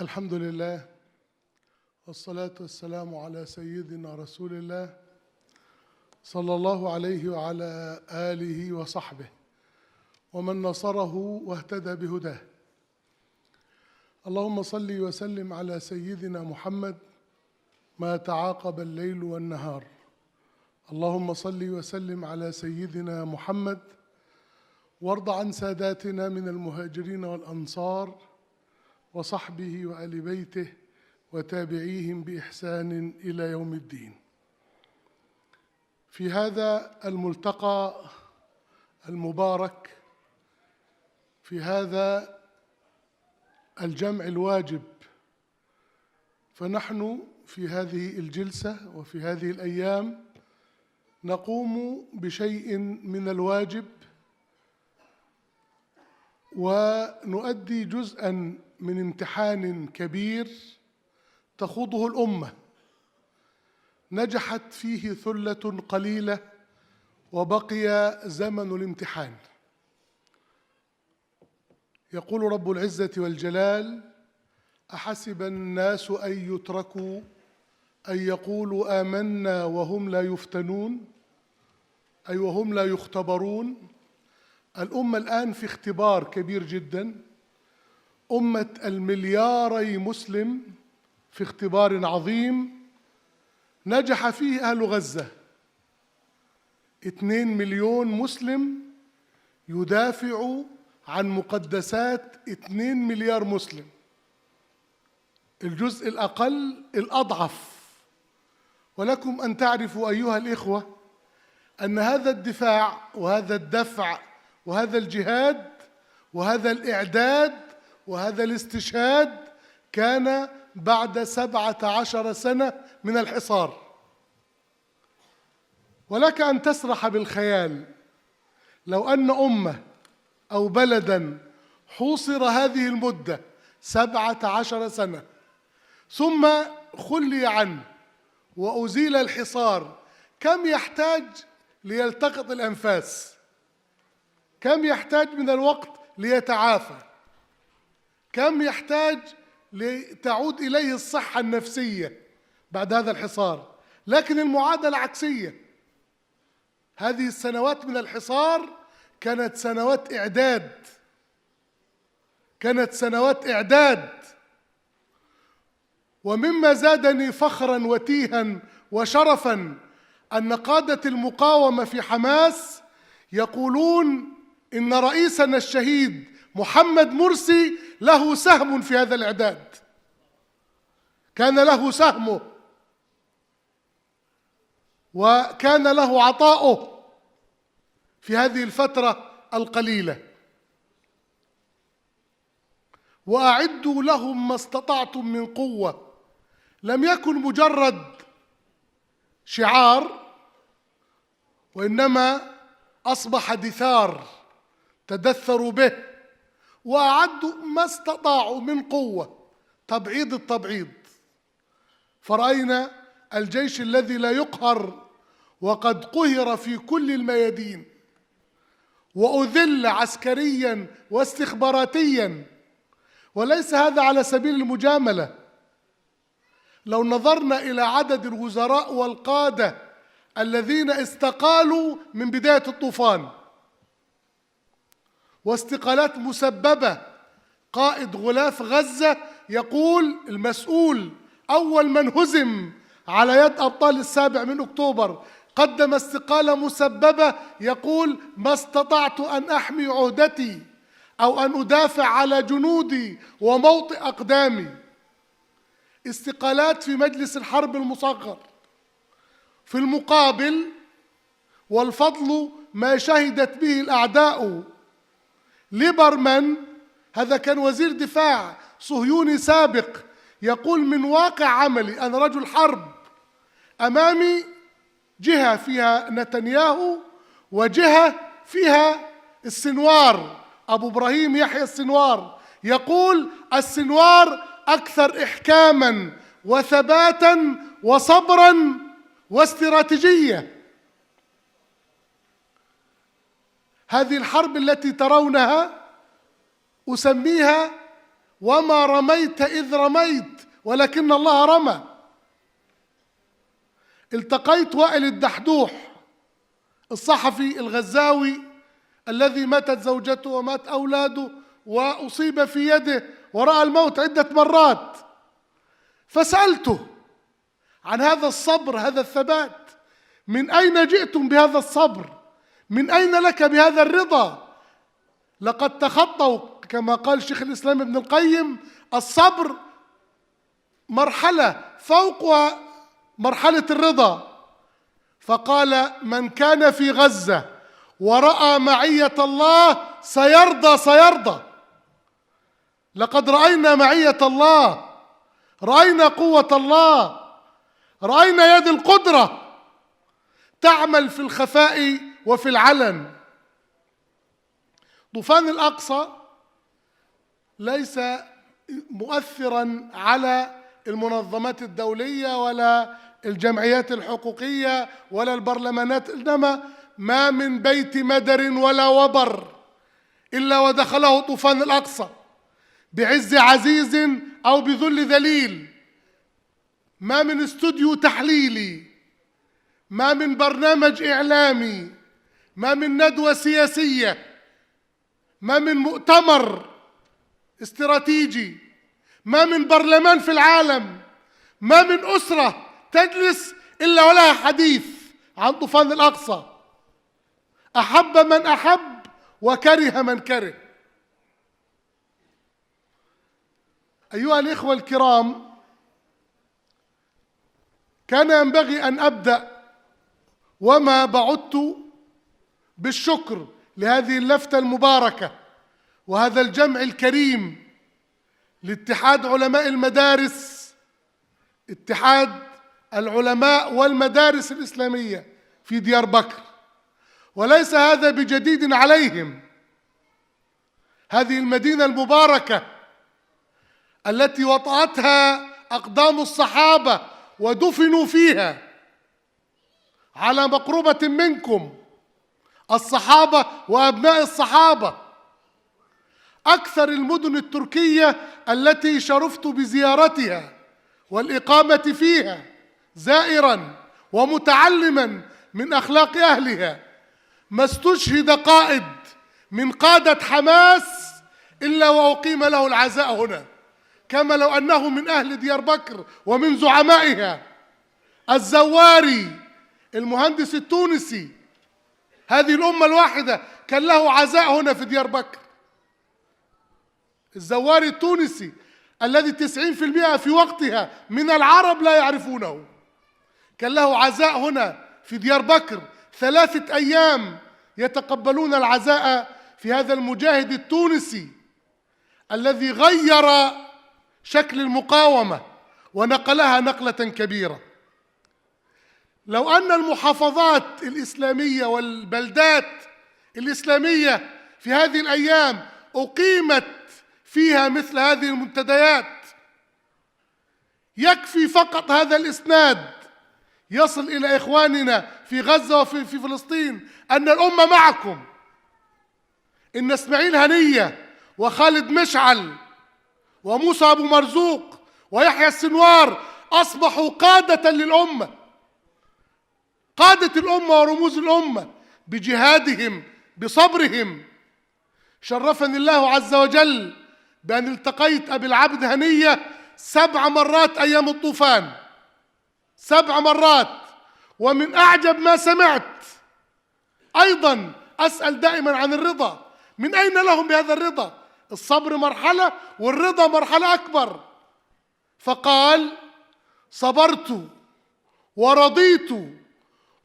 الحمد لله والصلاة والسلام على سيدنا رسول الله صلى الله عليه وعلى آله وصحبه ومن نصره واهتدى بهداه. اللهم صل وسلم على سيدنا محمد ما تعاقب الليل والنهار. اللهم صل وسلم على سيدنا محمد وارض عن ساداتنا من المهاجرين والأنصار وصحبه وآل بيته وتابعيهم بإحسان إلى يوم الدين. في هذا الملتقى المبارك، في هذا الجمع الواجب، فنحن في هذه الجلسة وفي هذه الأيام نقوم بشيء من الواجب ونؤدي جزءاً من امتحان كبير تخوضه الأمة نجحت فيه ثلة قليلة وبقي زمن الامتحان. يقول رب العزة والجلال: أحسب الناس أن يتركوا أن يقولوا آمنا وهم لا يفتنون، أي وهم لا يختبرون. الأمة الآن في اختبار كبير جدا، أمة الملياري مسلم في اختبار عظيم نجح فيه أهل غزة. 2 مليون مسلم يدافع عن مقدسات 2 مليار مسلم، الجزء الأقل الأضعف. ولكم أن تعرفوا أيها الإخوة أن هذا الدفاع وهذا الدفع وهذا الجهاد وهذا الإعداد وهذا الاستشهاد كان بعد 17 سنة من الحصار. ولك أن تسرح بالخيال لو أن أمة أو بلداً حوصر هذه المدة 17 سنة ثم خلي عنه وأزيل الحصار، كم يحتاج ليلتقط الأنفاس؟ كم يحتاج من الوقت ليتعافى؟ كم يحتاج لتعود إليه الصحة النفسية بعد هذا الحصار؟ لكن المعادلة عكسية. هذه السنوات من الحصار كانت سنوات إعداد، ومما زادني فخراً وتيها وشرفاً أن قادة المقاومة في حماس يقولون إن رئيسنا الشهيد محمد مرسي له سهم في هذا الإعداد، كان له سهمه وكان له عطاؤه في هذه الفترة القليلة. وأعدوا لهم ما استطعتم من قوة لم يكن مجرد شعار، وإنما أصبح دثار تدثروا به، وأعدوا ما استطاعوا من قوة، تبعيض التبعيض. فرأينا الجيش الذي لا يقهر وقد قهر في كل الميادين وأذل عسكريا واستخباراتيا. وليس هذا على سبيل المجاملة. لو نظرنا إلى عدد الوزراء والقادة الذين استقالوا من بداية الطوفان، واستقالات مسببة، قائد غلاف غزة يقول المسؤول أول من هزم على يد أبطال 7 أكتوبر قدم استقالة مسببة، يقول: ما استطعت أن أحمي عهدتي أو أن أدافع على جنودي وموطئ أقدامي. استقالات في مجلس الحرب المصغر. في المقابل والفضل ما شهدت به الأعداء، ليبرمان هذا كان وزير دفاع صهيوني سابق يقول: من واقع عملي أنا رجل حرب، أمامي جهة فيها نتنياهو وجهة فيها السنوار، أبو إبراهيم يحيى السنوار. يقول: السنوار أكثر إحكاماً وثباتاً وصبراً واستراتيجية. هذه الحرب التي ترونها أسميها وما رميت إذ رميت ولكن الله رمى. التقيت وائل الدحدوح الصحفي الغزاوي الذي ماتت زوجته ومات أولاده وأصيب في يده ورأى الموت عدة مرات، فسألته عن هذا الصبر، هذا الثبات، من أين جئتم بهذا الصبر؟ من أين لك بهذا الرضا؟ لقد تخطوا كما قال شيخ الإسلام ابن القيم الصبر مرحلة فوق مرحلة الرضا. فقال: من كان في غزة ورأى معية الله سيرضى سيرضى. لقد رأينا معية الله، رأينا قوة الله، رأينا يد القدرة تعمل في الخفاء وفي العلن. طوفان الأقصى ليس مؤثرا على المنظمات الدولية ولا الجمعيات الحقوقية ولا البرلمانات، إنما ما من بيت مدر ولا وبر إلا ودخله طوفان الأقصى بعز عزيز أو بذل ذليل. ما من استوديو تحليلي، ما من برنامج إعلامي، ما من ندوة سياسية، ما من مؤتمر استراتيجي، ما من برلمان في العالم، ما من أسرة تجلس إلا ولها حديث عن طوفان الأقصى. أحب من أحب وكره من كره. أيها الإخوة الكرام، كان ينبغي أن أبدأ وما بعدت بالشكر لهذه اللفتة المباركة وهذا الجمع الكريم لاتحاد علماء المدارس، اتحاد العلماء والمدارس الإسلامية في ديار بكر. وليس هذا بجديد عليهم. هذه المدينة المباركة التي وطأتها أقدام الصحابة ودفنوا فيها على مقربة منكم الصحابة وأبناء الصحابة، أكثر المدن التركية التي شرفت بزيارتها والإقامة فيها زائرا ومتعلما من أخلاق أهلها. ما استشهد قائد من قادة حماس إلا وأقيم له العزاء هنا، كما لو أنه من أهل ديار بكر ومن زعمائها. الزواري المهندس التونسي، هذه الأمة الواحدة، كان له عزاء هنا في ديار بكر. الزواري التونسي الذي 90% في وقتها من العرب لا يعرفونه، كان له عزاء هنا في ديار بكر 3 أيام يتقبلون العزاء في هذا المجاهد التونسي الذي غير شكل المقاومة ونقلها نقلة كبيرة. لو أن المحافظات الإسلامية والبلدات الإسلامية في هذه الأيام أقيمت فيها مثل هذه المنتديات، يكفي فقط هذا الإسناد يصل إلى إخواننا في غزة وفي فلسطين أن الأمة معكم. إن إسماعيل هنية وخالد مشعل وموسى أبو مرزوق ويحيى السنوار أصبحوا قادة للأمة، قادة الأمة ورموز الأمة بجهادهم بصبرهم. شرفني الله عز وجل بأن التقيت أبي العبد هنية 7 مرات أيام الطوفان، 7 مرات. ومن أعجب ما سمعت أيضا أسأل دائما عن الرضا، من أين لهم بهذا الرضا؟ الصبر مرحلة والرضا مرحلة أكبر. فقال: صبرت ورضيت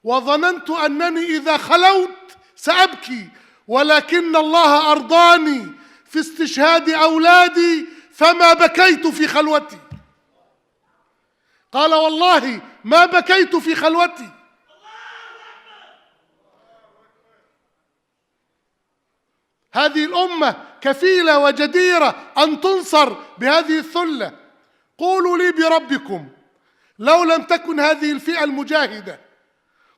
وظننت أنني إذا خلوت سأبكي، ولكن الله أرضاني في استشهاد أولادي فما بكيت في خلوتي. قال: والله ما بكيت في خلوتي. هذه الأمة كفيلة وجديرة أن تنصر بهذه الثلة. قولوا لي بربكم لو لم تكن هذه الفئة المجاهدة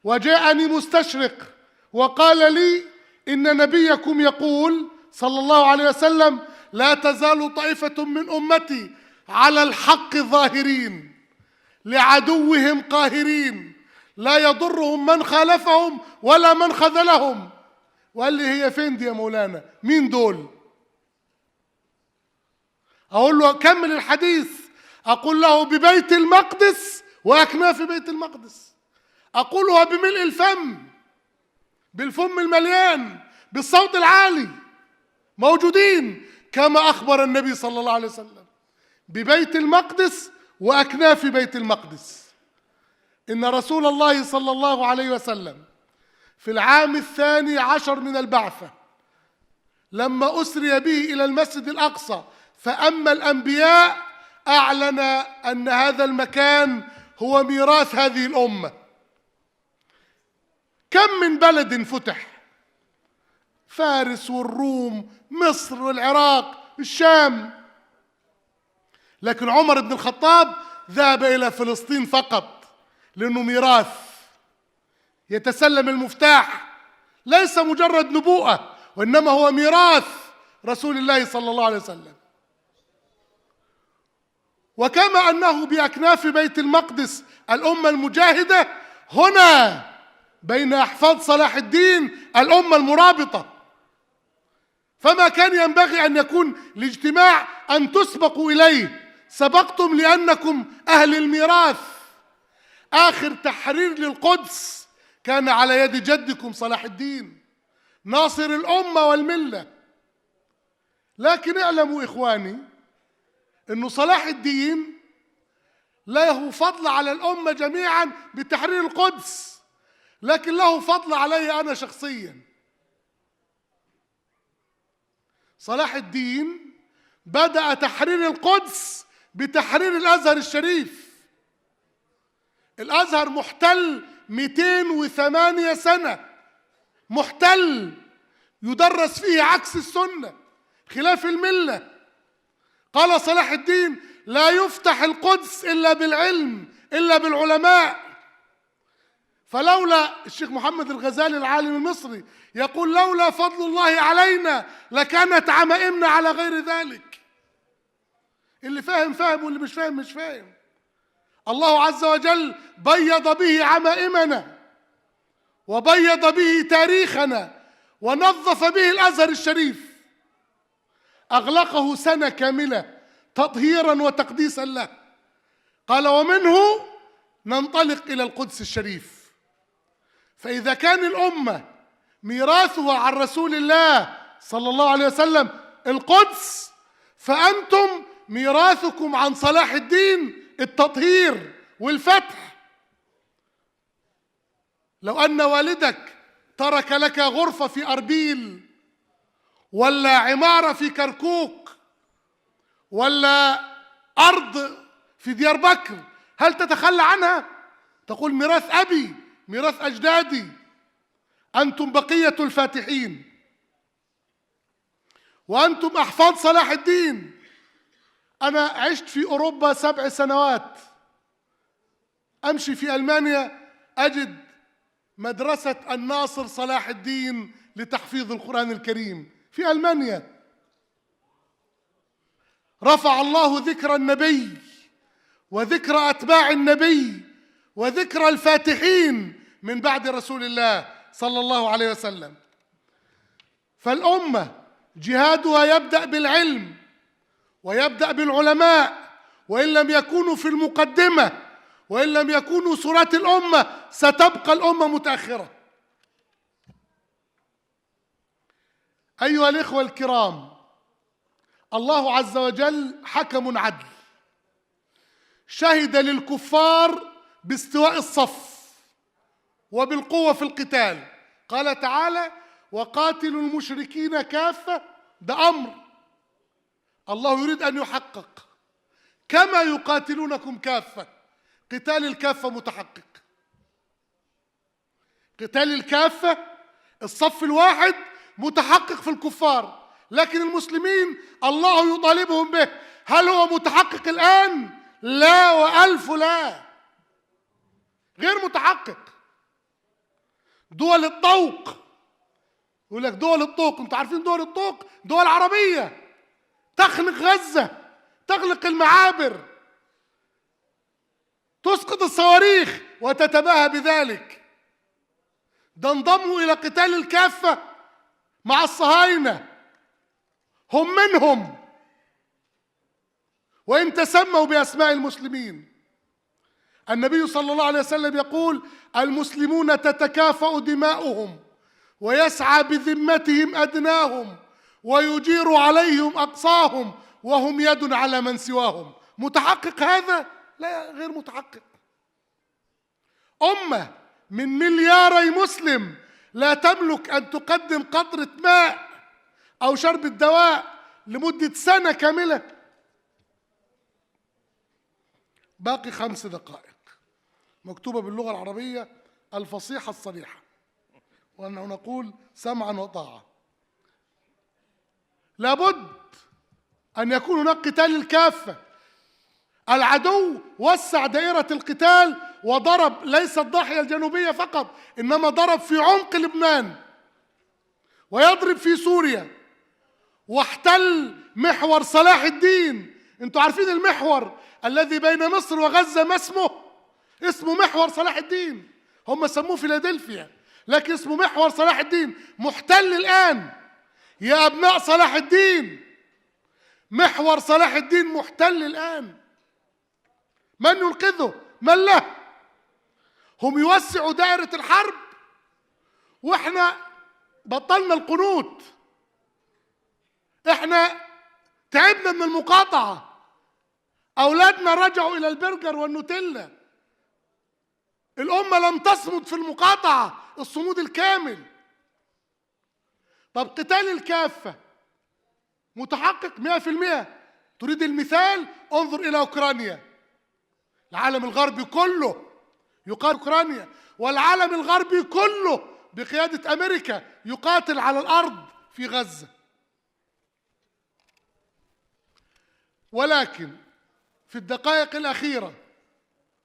وجاءني مستشرق وقال لي إن نبيكم يقول صلى الله عليه وسلم: لا تزال طائفة من أمتي على الحق ظاهرين لعدوهم قاهرين لا يضرهم من خالفهم ولا من خذلهم. وقال لي هي فين دي يا مولانا؟ مين دول؟ أقول له كمل الحديث، أقول له ببيت المقدس وأكناف بيت المقدس، أقولها بملء الفم، بالفم المليان، بالصوت العالي، موجودين كما أخبر النبي صلى الله عليه وسلم ببيت المقدس وأكناف بيت المقدس. إن رسول الله صلى الله عليه وسلم في العام 12 من البعثة لما أسري به إلى المسجد الأقصى فأما الأنبياء أعلن أن هذا المكان هو ميراث هذه الأمة. كم من بلد فتح، فارس والروم، مصر والعراق، الشام، لكن عمر بن الخطاب ذهب إلى فلسطين فقط لأنه ميراث، يتسلم المفتاح، ليس مجرد نبوءة وإنما هو ميراث رسول الله صلى الله عليه وسلم. وكما أنه بأكناف بيت المقدس الأمة المجاهدة، هنا بين أحفاد صلاح الدين الأمة المرابطة. فما كان ينبغي أن يكون الاجتماع أن تسبقوا إليه، سبقتم لأنكم أهل الميراث. آخر تحرير للقدس كان على يد جدكم صلاح الدين ناصر الأمة والملة. لكن اعلموا إخواني أن صلاح الدين له فضل على الأمة جميعا بتحرير القدس، لكن له فضل علي أنا شخصيا. صلاح الدين بدأ تحرير القدس بتحرير الأزهر الشريف. الأزهر محتل 208 سنة، محتل، يدرس فيه عكس السنة، خلاف الملة. قال صلاح الدين لا يفتح القدس إلا بالعلم، إلا بالعلماء. فلولا الشيخ محمد الغزالي العالم المصري يقول لولا فضل الله علينا لكانت عمائمنا على غير ذلك. اللي فاهم فاهم واللي مش فاهم مش فاهم. الله عز وجل بيض به عمائمنا وبيض به تاريخنا ونظف به الأزهر الشريف، أغلقه سنة كاملة تطهيرا وتقديسا له. قال ومنه ننطلق إلى القدس الشريف. فإذا كان الأمة ميراثها عن رسول الله صلى الله عليه وسلم القدس، فأنتم ميراثكم عن صلاح الدين التطهير والفتح. لو أن والدك ترك لك غرفة في أربيل ولا عمارة في كركوك ولا أرض في ديار بكر، هل تتخلى عنها؟ تقول ميراث أبي، ميراث أجدادي، أنتم بقية الفاتحين وأنتم أحفاد صلاح الدين. أنا عشت في أوروبا 7 سنوات، أمشي في ألمانيا أجد مدرسة الناصر صلاح الدين لتحفيظ القرآن الكريم في ألمانيا. رفع الله ذكر النبي وذكر أتباع النبي وذكر الفاتحين من بعد رسول الله صلى الله عليه وسلم. فالأمة جهادها يبدأ بالعلم ويبدأ بالعلماء، وإن لم يكونوا في المقدمة وإن لم يكونوا صورة الأمة ستبقى الأمة متأخرة. أيها الإخوة الكرام، الله عز وجل حكم عدل، شهد للكفار باستواء الصف وبالقوة في القتال. قال تعالى وقاتلوا المشركين كافة، ده أمر الله يريد أن يحقق. كما يقاتلونكم كافة، قتال الكافة متحقق. قتال الكافة الصف الواحد متحقق في الكفار، لكن المسلمين الله يطالبهم به. هل هو متحقق الآن؟ لا وألف لا، غير متحقق. دول الطوق، يقول لك دول الطوق، انتوا عارفين دول الطوق؟ دول عربية تخنق غزة، تغلق المعابر، تسقط الصواريخ وتتباهى بذلك. ده انضموا إلى قتال الكافة مع الصهاينة، هم منهم وإن تسموا بأسماء المسلمين. النبي صلى الله عليه وسلم يقول: المسلمون تتكافأ دماؤهم ويسعى بذمتهم أدناهم ويجير عليهم أقصاهم وهم يد على من سواهم. متحقق هذا؟ لا، غير متحقق. أمة من ملياري مسلم لا تملك أن تقدم قطرة ماء أو شربة دواء لمدة سنة كاملة. باقي 5 دقائق، مكتوبة باللغة العربية الفصيحة الصريحة، وأنه نقول سمعا وطاعة. لابد أن يكون هناك قتال الكافة. العدو وسع دائرة القتال وضرب ليس الضاحية الجنوبية فقط، إنما ضرب في عمق لبنان ويضرب في سوريا واحتل محور صلاح الدين. انتوا عارفين المحور الذي بين مصر وغزة ما اسمه؟ اسمه محور صلاح الدين. هم سموه فيلادلفيا لكن اسمه محور صلاح الدين، محتل الآن. يا أبناء صلاح الدين، محور صلاح الدين محتل الآن. من ينقذه؟ من له؟ هم يوسعوا دائرة الحرب واحنا بطلنا القنوت. احنا تعبنا من المقاطعة، أولادنا رجعوا إلى البرجر والنوتيلا. الأمة لم تصمد في المقاطعة الصمود الكامل. طب قتال الكافة متحقق 100%. تريد المثال؟ انظر إلى أوكرانيا. العالم الغربي كله يقاتل أوكرانيا، والعالم الغربي كله بقيادة أمريكا يقاتل على الأرض في غزة. ولكن في الدقائق الأخيرة،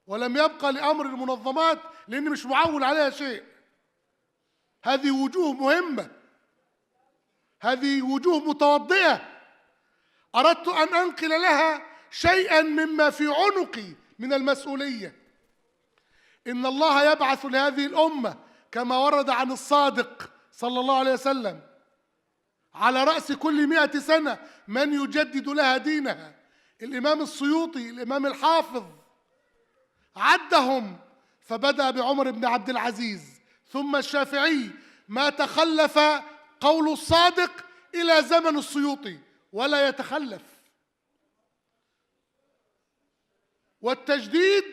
ولم يبقى لأمر المنظمات لأني مش معول عليها شيء، هذه وجوه مهمة، هذه وجوه متوضئة، أردت أن أنقل لها شيئا مما في عنقي من المسؤولية. إن الله يبعث لهذه الأمة كما ورد عن الصادق صلى الله عليه وسلم على رأس كل 100 سنة من يجدد لها دينها. الإمام السيوطي، الإمام الحافظ عدهم، فبدأ بعمر بن عبد العزيز ثم الشافعي، ما تخلف قول الصادق إلى زمن السيوطي ولا يتخلف. والتجديد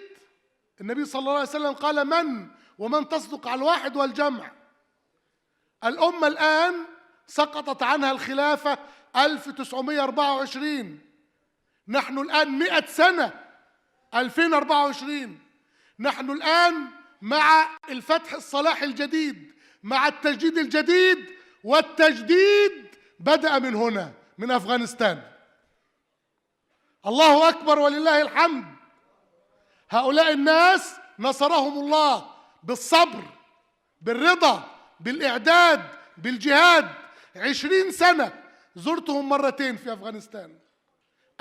النبي صلى الله عليه وسلم قال: ومن تصدق على الواحد والجمع. الأمة الآن سقطت عنها الخلافة 1924، نحن الآن 100 سنة 2024. نحن الآن مع الفتح الصلاحي الجديد، مع التجديد الجديد، والتجديد بدأ من هنا، من أفغانستان. الله أكبر ولله الحمد. هؤلاء الناس نصرهم الله بالصبر، بالرضا، بالإعداد، بالجهاد. 20 سنة زرتهم مرتين في أفغانستان،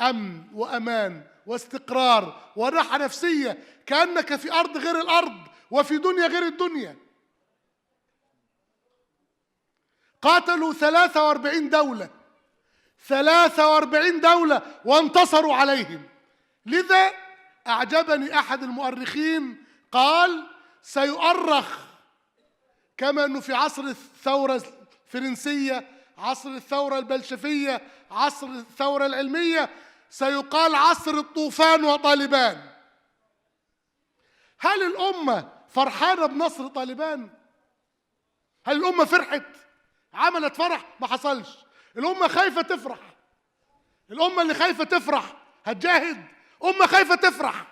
أمن وأمان واستقرار وراحة نفسية، كأنك في أرض غير الأرض وفي دنيا غير الدنيا. قاتلوا 43 دولة، 43 دولة وانتصروا عليهم. لذا أعجبني أحد المؤرخين قال: سيؤرخ كما أنه في عصر الثورة الفرنسية، عصر الثورة البلشفية، عصر الثورة العلمية، سيقال عصر الطوفان وطالبان. هل الأمة فرحانة بنصر طالبان؟ هل الأمة فرحت؟ عملت فرح؟ ما حصلش. الأمة خايفة تفرح. الأمة اللي خايفة تفرح هتجاهد؟ أمة خايفة تفرح.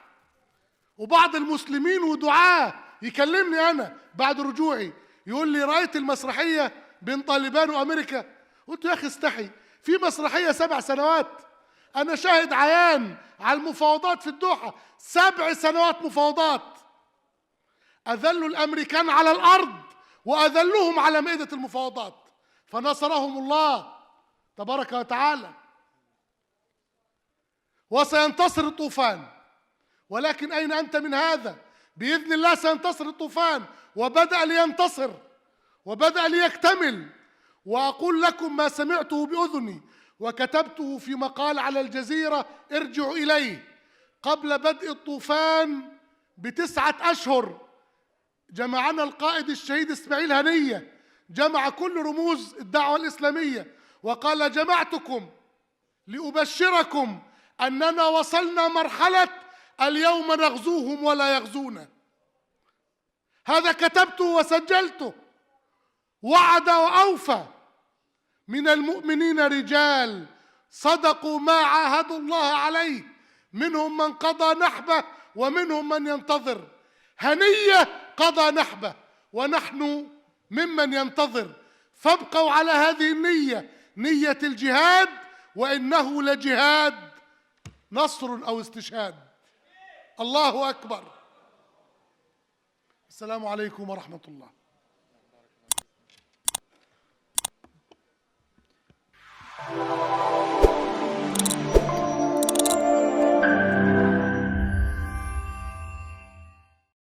وبعض المسلمين ودعاة يكلمني أنا بعد رجوعي يقول لي: رأيت المسرحية بين طالبان وأمريكا؟ قلت: يا أخي استحي، في مسرحية 7 سنوات، أنا شاهد عيان على المفاوضات في الدوحة، 7 سنوات مفاوضات. أذلوا الأمريكان على الأرض وأذلوهم على مائدة المفاوضات، فنصرهم الله تبارك وتعالى. وسينتصر الطوفان. ولكن أين أنت من هذا؟ بإذن الله سينتصر الطوفان، وبدأ لينتصر وبدأ ليكتمل. وأقول لكم ما سمعته بأذني وكتبته في مقال على الجزيرة، ارجعوا إليه. قبل بدء الطوفان ب9 أشهر جمعنا القائد الشهيد إسماعيل هنية، جمع كل رموز الدعوة الإسلامية وقال: جمعتكم لأبشركم أننا وصلنا مرحلة اليوم نغزوهم ولا يغزونا. هذا كتبته وسجلته. وعد وأوفى. من المؤمنين رجال صدقوا ما عاهدوا الله عليه، منهم من قضى نحبه ومنهم من ينتظر. هنية قضى نحبه ونحن ممن ينتظر، فابقوا على هذه النية، نية الجهاد، وإنه لجهاد نصر أو استشهاد. الله أكبر. السلام عليكم ورحمة الله.